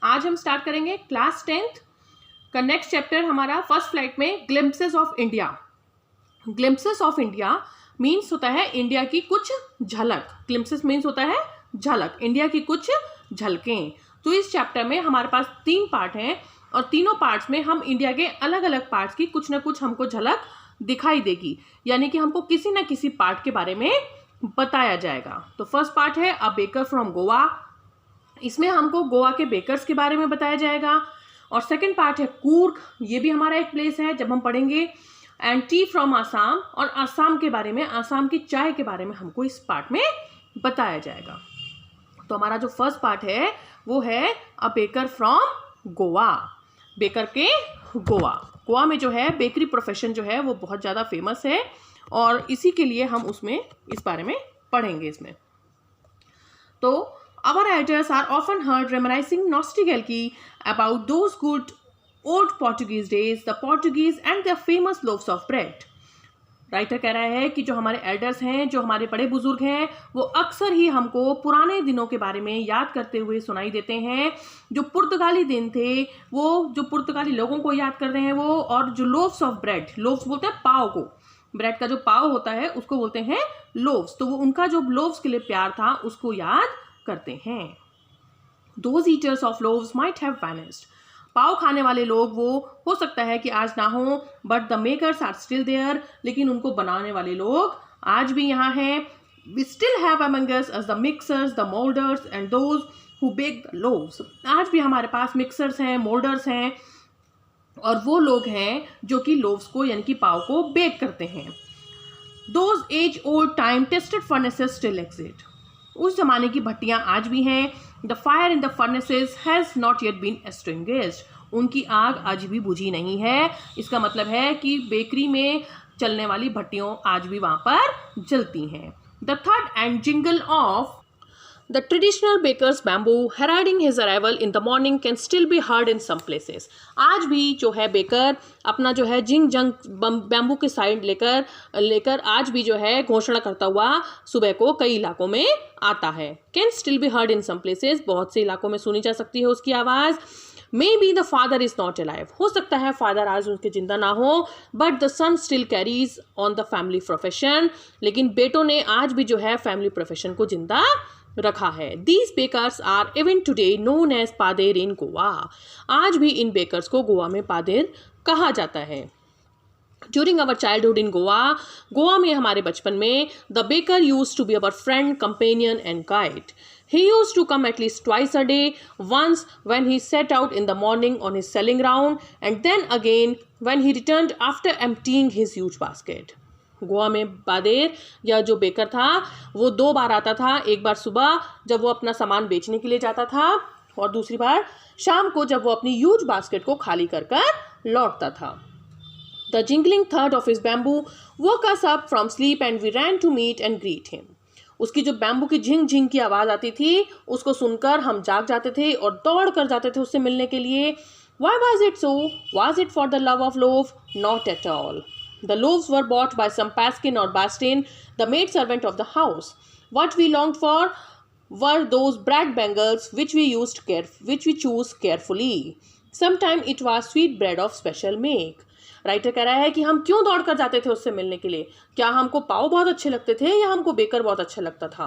आज हम स्टार्ट करेंगे क्लास 10th का नेक्स्ट चैप्टर हमारा फर्स्ट फ्लाइट में glimpses of India. Glimpses of India means होता है इंडिया की कुछ झलक। ग्लिम्पसेस मीन्स होता है झलक, इंडिया की कुछ झलकें। तो इस चैप्टर में हमारे पास 3 पार्ट हैं और तीनों पार्ट्स में हम इंडिया के अलग अलग पार्ट्स की कुछ ना कुछ हमको झलक दिखाई देगी, यानी कि हमको किसी ना किसी पार्ट के बारे में बताया जाएगा। तो फर्स्ट पार्ट है अ बेकर फ्रॉम गोवा, इसमें हमको गोवा के बेकर्स के बारे में बताया जाएगा। और सेकंड पार्ट है कूर्ग, ये भी हमारा एक प्लेस है जब हम पढ़ेंगे। एंड टी फ्रॉम आसाम, और आसाम के बारे में, आसाम की चाय के बारे में हमको इस पार्ट में बताया जाएगा। तो हमारा जो फर्स्ट पार्ट है वो है a baker from Goa, baker के गोवा। गोवा में जो है बेकरी प्रोफेशन जो है वो बहुत ज़्यादा फेमस है और इसी के लिए हम उसमें इस बारे में पढ़ेंगे इसमें। तो our elders are often heard reminiscing nostalgically about those good old Portuguese days, the Portuguese and their famous loaves of bread. Writer कह रहा है कि जो हमारे एल्डर्स हैं, जो हमारे बड़े बुजुर्ग हैं, वो अक्सर ही हमको पुराने दिनों के बारे में याद करते हुए सुनाई देते हैं। जो पुर्तगाली दिन थे, वो जो पुर्तगाली लोगों को याद कर रहे हैं वो, और जो लोव्स ऑफ ब्रेड, लोव्स बोलते हैं पाव को, ब्रेड का जो पाव होता है उसको बोलते हैं लोव्स। तो वो उनका जो लोव्स के लिए प्यार था उसको याद करते हैं। Those eaters of loaves might have vanished. पाव खाने वाले लोग वो हो सकता है कि आज ना हो, but the makers are still there, लेकिन उनको बनाने वाले लोग आज भी यहाँ हैं। We still have among us as the mixers, the molders and those who bake the loaves. आज भी हमारे पास मिक्सर्स हैं, मोल्डर्स हैं और वो लोग हैं जो कि लोव्स को यानी कि पाव को बेक करते हैं। Those age old time tested furnaces still exist. उस जमाने की भट्टियां आज भी हैं। The fire in the furnaces has not yet been extinguished, उनकी आग आज भी बुझी नहीं है। इसका मतलब है कि बेकरी में चलने वाली भट्टियों आज भी वहां पर जलती हैं। The third and jingle of The traditional baker's bamboo heralding his arrival in the morning can still be heard in some places. आज भी जो है बेकर अपना जो है जिंग जंग बैम्बू के साइड लेकर आज भी जो है घोषणा करता हुआ सुबह को कई इलाकों में आता है। Can still be heard in some places, बहुत से इलाकों में सुनी जा सकती है उसकी आवाज़। Maybe the father is not alive, हो सकता है फादर आज उनके जिंदा ना हो, but the son still carries on the family profession, लेकिन बेटों ने आज भी जो है फैमिली प्रोफेशन को जिंदा रखा है। These bakers are even today known as पादेर in Goa, आज भी इन बेकर्स को गोवा में पादेर कहा जाता है। During our childhood in Goa में हमारे बचपन में the baker used to be our friend, companion and guide. He used to come at least twice a day, once when he set out in the morning on his selling round and then again when he returned after emptying his huge basket. Goa में पादेर या जो baker था वो 2 बार आता था, एक बार सुबह जब वो अपना सामान बेचने के लिए जाता था और दूसरी बार शाम को जब वो अपनी ह्यूज बास्केट को खाली कर कर लौटता था। The jingling thud of his bamboo woke us up from sleep and we ran to meet and greet him. उसकी जो बैम्बू की झिंग झिंग की आवाज़ आती थी उसको सुनकर हम जाग जाते थे और दौड़ कर जाते थे उससे मिलने के लिए। Why was it so? Was it for the love of loaf? Not at all. The loaves were bought by some Paskin or Bastin, the maid servant of the house. What we longed for were those bread bangles which we chose carefully. Sometimes it was sweet bread of special make. Writer कह रहा है कि हम क्यों दौड़ कर जाते थे उससे मिलने के लिए, क्या हमको पाव बहुत अच्छे लगते थे या हमको बेकर बहुत अच्छा लगता था।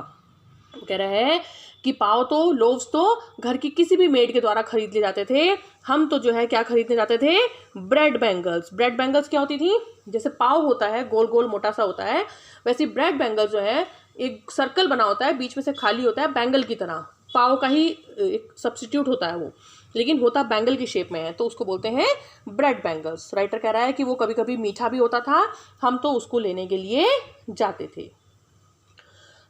वो कह रहा है कि पाव तो लोव्स तो घर की किसी भी मेड के द्वारा खरीद ले जाते थे, हम तो जो है क्या खरीदने जाते थे, ब्रेड बैंगल्स। ब्रेड बैंगल्स क्या होती थी, जैसे पाव होता है गोल गोल मोटा सा होता है, वैसे ब्रेड बैंगल्स जो है एक सर्कल बना होता है, बीच में से खाली होता है, बैंगल की तरह, पाव का ही एक सब्स्टिट्यूट होता है वो, लेकिन होता बैंगल की शेप में है, तो उसको बोलते हैं ब्रेड बैंगल्स। राइटर कह रहा है कि वो कभी कभी मीठा भी होता था, हम तो उसको लेने के लिए जाते थे।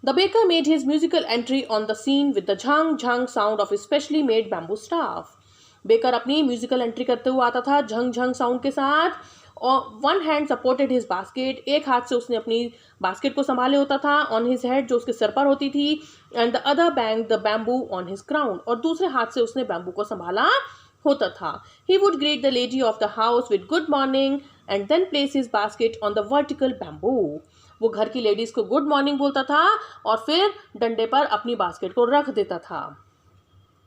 The baker made his musical entry on the scene with the Jhang Jhang sound of his specially made bamboo staff. Baker अपनी म्यूजिकल एंट्री करते हुए आता था झंग झंग साउंड के साथ। और one hand supported his basket, एक हाथ से उसने अपनी बास्केट को संभाले होता था, ऑन हिज हेड जो उसके सर पर होती थी, and the other bang the bamboo on his crown, और दूसरे हाथ से उसने बैम्बू को संभाला होता था। He would greet the lady of the house with good morning and then place his basket on the vertical bamboo. वो घर की लेडीज को गुड मॉर्निंग बोलता था और फिर डंडे पर अपनी बास्केट को रख देता था।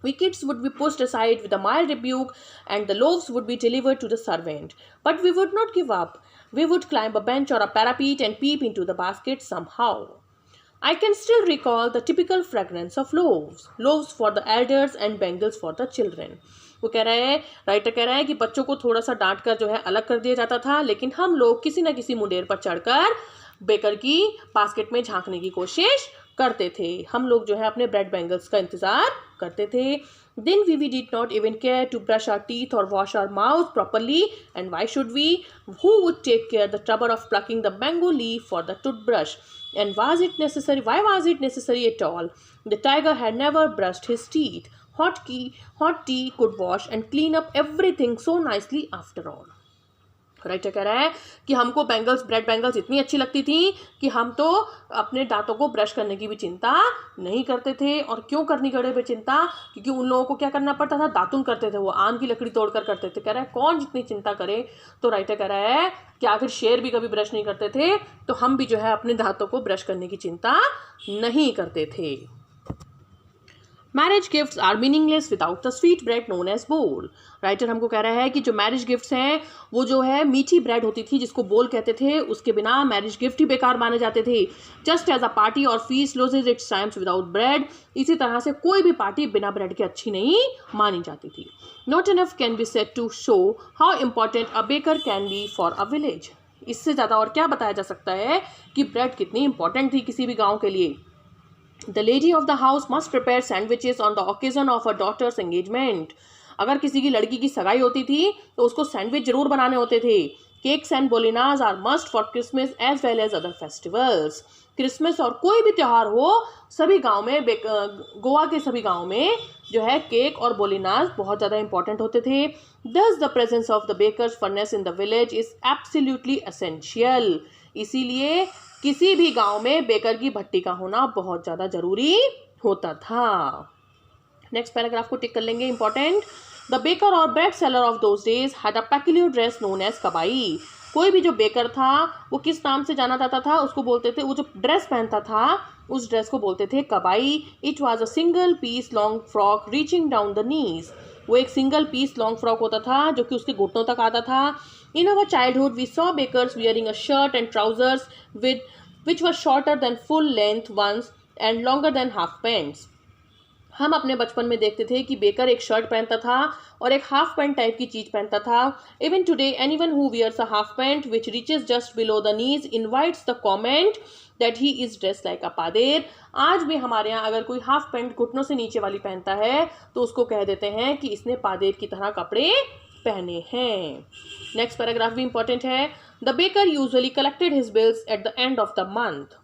We kids would be pushed aside with a mild rebuke, and the loaves would be delivered to the servant. But we would not give up. We would climb a bench or a parapet and peep into the basket somehow. I can still recall the typical fragrance of loaves for the elders and bangles for the children. वो कह रहा है, writer कह रहा है कि बच्चों को थोड़ा सा डांट कर जो है अलग कर दिया जाता था, लेकिन हम लोग किसी न किसी मुंडेर पर चढ़कर बेकर की बास्केट में झांकने की कोशिश करते थे. हम लोग जो है अपने ब्रेड बैंगल्स का इंतजार करते थे. Then we did not even care to brush our teeth or wash our mouth properly. And why should we? Who would take care the trouble of plucking the mango leaf for the toothbrush? And was it necessary? Why was it necessary at all? The tiger had never brushed his teeth. Hot tea could wash and clean up everything so nicely after all. Writer कह रहा है कि हमको bread bangles इतनी अच्छी लगती थी कि हम तो अपने दांतों को ब्रश करने की भी चिंता नहीं करते थे. और क्यों करनी पड़े बे चिंता? क्योंकि उन लोगों को क्या करना पड़ता था, दातुन करते थे, वो आम की लकड़ी तोड़कर करते थे. कह रहा है कौन जितनी चिंता करे. तो राइटर कह रहा है कि आखिर शेर भी कभी ब्रश नहीं करते थे, तो हम भी जो है अपने दांतों को ब्रश करने की चिंता नहीं करते थे. Marriage gifts are meaningless without the sweet bread known as bol. Writer हमको कह रहा है कि जो मैरिज गिफ्ट्स हैं वो जो है मीठी ब्रेड होती थी जिसको बोल कहते थे, उसके बिना मैरिज गिफ्ट ही बेकार माने जाते थे. जस्ट एज अ पार्टी और feast loses it's times without bread, इसी तरह से कोई भी पार्टी बिना ब्रेड के अच्छी नहीं मानी जाती थी. Not enough can be said to show how important a baker can be for a village. इससे ज़्यादा और क्या बताया जा सकता है कि ब्रेड कितनी इंपॉर्टेंट थी किसी भी गाँव के लिए. The lady of the house must prepare sandwiches on the occasion of her daughter's engagement. अगर किसी की लड़की की सगाई होती थी तो उसको सैंडविच जरूर बनाने होते थे. Cakes and bolinas are must for Christmas as well as other festivals. Christmas और कोई भी त्यौहार हो, सभी गांव में गोवा के सभी गांव में जो है केक और बोलिनाज बहुत ज़्यादा इंपॉर्टेंट होते थे. Thus the presence of the baker's furnace in the village is absolutely essential. इसीलिए किसी भी गांव में बेकर की भट्टी का होना बहुत ज़्यादा ज़रूरी होता था. नेक्स्ट पैराग्राफ को टिक कर लेंगे. इंपॉर्टेंट. द बेकर और bread seller of those days had a peculiar dress known as kabai. कोई भी जो बेकर था वो किस नाम से जाना जाता था, उसको बोलते थे, वो जो ड्रेस पहनता था उस ड्रेस को बोलते थे kabai. It was a single piece long frock reaching down the knees. वो एक सिंगल पीस लॉन्ग फ्रॉक होता था जो कि उसके घुटनों तक आता था. In our childhood, we saw bakers wearing a shirt and trousers which were shorter than full length ones and longer than half pants. हम अपने बचपन में देखते थे कि बेकर एक शर्ट पहनता था और एक हाफ पैंट टाइप की चीज पहनता था. Even today, anyone who wears a half pant which reaches just below the knees invites the comment that he is dressed like a pader. आज भी हमारे यहाँ अगर कोई हाफ पैंट घुटनों से नीचे वाली पहनता है तो उसको कह देते हैं कि इसने पादेर की तरह कपड़े पहने हैं. नेक्स्ट पैराग्राफ भी इंपॉर्टेंट है. The baker usually collected his bills at the end of the month.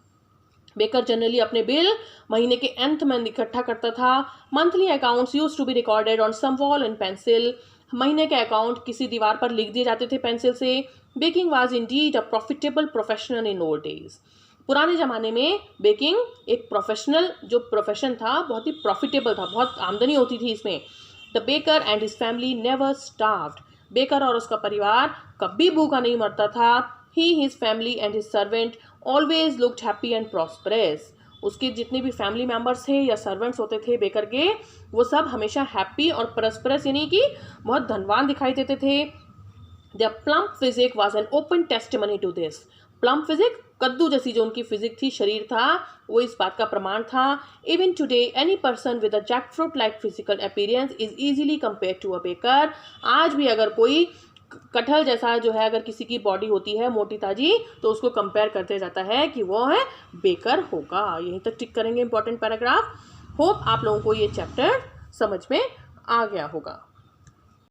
Baker generally अपने बिल महीने के अंत में इकट्ठा करता था. Monthly accounts use to be recorded on some wall in pencil. महीने के अकाउंट किसी दीवार पर लिख दिए जाते थे पेंसिल से. Baking was indeed a profitable professional in old days. पुराने ज़माने में बेकिंग एक प्रोफेशनल जो प्रोफेशन था बहुत ही प्रॉफिटेबल था, बहुत आमदनी होती थी इसमें. The baker and his family never starved. Baker और उसका परिवार कभी भूखा नहीं मरता था. He his family and his servant always looked happy and prosperous. उसके जितने भी फैमिली मेम्बर्स थे या सर्वेंट्स होते थे बेकर के, वो सब हमेशा हैप्पी और प्रॉस्परस यानी कि बहुत धनवान दिखाई देते थे. The plump physique was an open testimony to this. Plump physique कद्दू जैसी जो उनकी फिजिक थी, शरीर था, वो इस बात का प्रमाण था. Even today any person with a jackfruit like physical appearance is easily compare to a baker. आज भी अगर कोई कटहल जैसा जो है अगर किसी की बॉडी होती है मोटी ताजी तो उसको कंपेयर करते जाता है कि वो है बेकर होगा. यहीं तक टिक करेंगे इंपॉर्टेंट पैराग्राफ. होप आप लोगों को ये चैप्टर समझ में आ गया होगा.